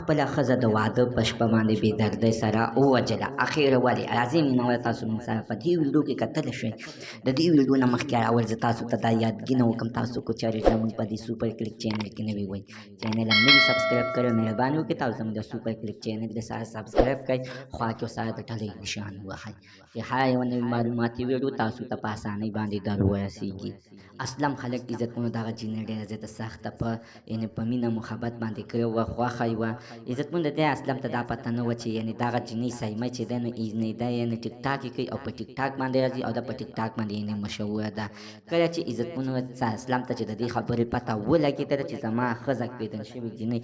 خپله ښځه د واده په شپه باندې بې دردۍ سره ووژله. اخر ولې راځئ مینوال تاسو موږ سره په دې ویډیو کې کتلی شئ. د دې ویډیو نه مخکې اول زه تاسو ته دا یادګینه وکړم، تاسو که چېرې زموږ په دې سوپر کلیک چینل کې نوي وئ، چینل هم نوي سبسکرایب کړئ، مهرباني وکړئ تاسو زموږ د سوپر کلیک چینل د سره سبسکرایب کړئ، خوا کې سره د ټلۍ نشان ووهئ چې هر یوه نوې معلوماتي ویډیو تاسو ته په اسانۍ باندې در ورسیږي. اسلم خلک عزتمنو دغه جینۍ ډېره زیاته سخته په یعنې په مینه محبت باندې کړې وه، خوښه یې وه. عزتمنو د دې اسلم ته دا پته نه وه چې یعنې دغه جینۍ سایمه چې دی نو دا یعنې ټیک ټاک یې کوي او په ټیک ټاک باندې راځي او دا په ټیک ټاک باندې یعنې مشهوره ده. کله چې عزتمنو اسلم ته چې د دې خبرې پته ولګېدله چې زما ښځه پیدا شوې جینۍ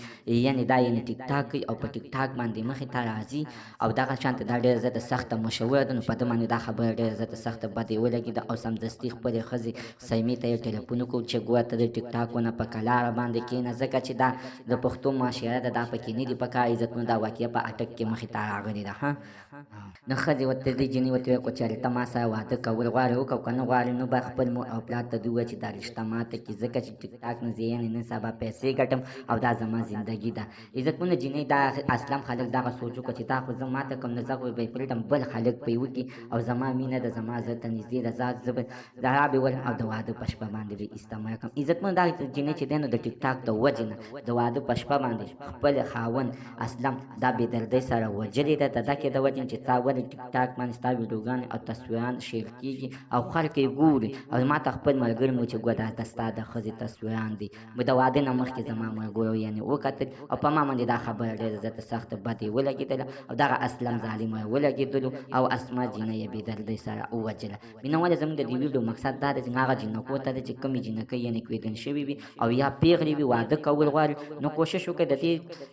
یعنې دا یعنې ټیک ټاک کوي او په ټیک ټاک باندې مخې ته راځي او دغه شانته دا ډېره زیاته سخته مشهوره ده، نو په ده باندې دا خبره ډېره زیاته سخته بدې ولګېده او سمدستي خپلې ښځې سیمې ته یې ټلیفون وکړو چې ګوره ته د ټیک ټاکونه په کلاره باندې کښېنه، ځکه چې دا د پښتو معاشره ده، دا پکې نه دي په کار. عزتمنو دا واقعه په اټک کې مخې ته راغلې ده. نو ښځې ورته دې جینۍ ورته ویل کړو چېرې ته ما سره واده کول غواړې وکړه او که نه غواړې نو به خپل مور او پلار ته دې ووایه چې دا رشته ماته کړي، ځکه چې ټیک ټاک نه زه یعنې نن سبا پیسې ګټم او دا زما زندګي ده. عزتمنو جینۍ دا اسلم خلک دغه سوچ وکړه چې دا خو زه ماته کوم، نه زه خو به یې پرېږدم بل خلک به یې وکړي او زما مینه ده، زما زړه ته نږدې ده، زه به را به ولم او د واده په شپه باندې به یې استعمال کړم. عزتمنو دا جینۍ چې دی نو د ټیک ټاک د وجې نه د واده په شپه باندې خپل خاوند اسلم دا بې دردۍ سره وژلې ده، د دکې د وجې چې تا ولې ټیک ټاک باندې ستا ویډیوګانې او تصویران شیر کېږي او خلک یې ګوري او ما ته خپل ملګري مې چې ګوره دا ستا د ښځې تصویران دي. د واده نه مخکې زما ملګرو یعنې وکتل او په ما باندې دا خبره ډېره زیاته سخته بدې ولګېدله او دغه اسلم ظالمه یې ولګېدلو او اسما جینۍ یې بې دردۍ سره ووژله. مینهواله زموږ د دې ویډیو مقصد دا دی چې هغه جینکو ته دی چې کومې جینکۍ یعنې کویدن شوې وي او یا پیغلې وي، واده کول غواړي، نو کوشش وکړئ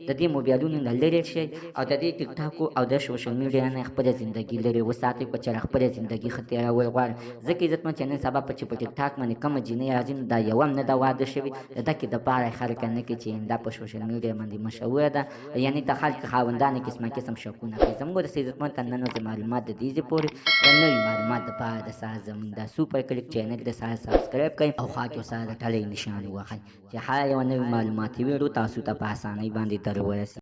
د دې موبایلونو نه لرې شئ او د دې ټیک ټاکو او د سوشل میډیا نه خپله زندګي لرې وساتئ که چېرې خپله زندګي ښه تېرول غواړئ. ځکه عزتمند چې نن سبا چې په ټیک ټاک باندې کومه جینۍ راځي نو دا یوه هم نه ده واده شوې، د دکې دپاره یې خلک نه کوي چې دا په سوشل میډیا باندې مشهوره ده، یعنې د خلک خاوندانې قسمه قسم شکونه کوي. زموږ د عزتمند ته نن ورځې معلومات د دې پورې د نوي معلومات دپاره د سره زموږ د سوپر کلیک چینل د سره سبسکرایب کړئ او خوا کې سره د ټلۍ نشان ووهئ چې هر یوه نوې معلوماتي ویډیو تاسو ته په اسانۍ باندې در ورسي.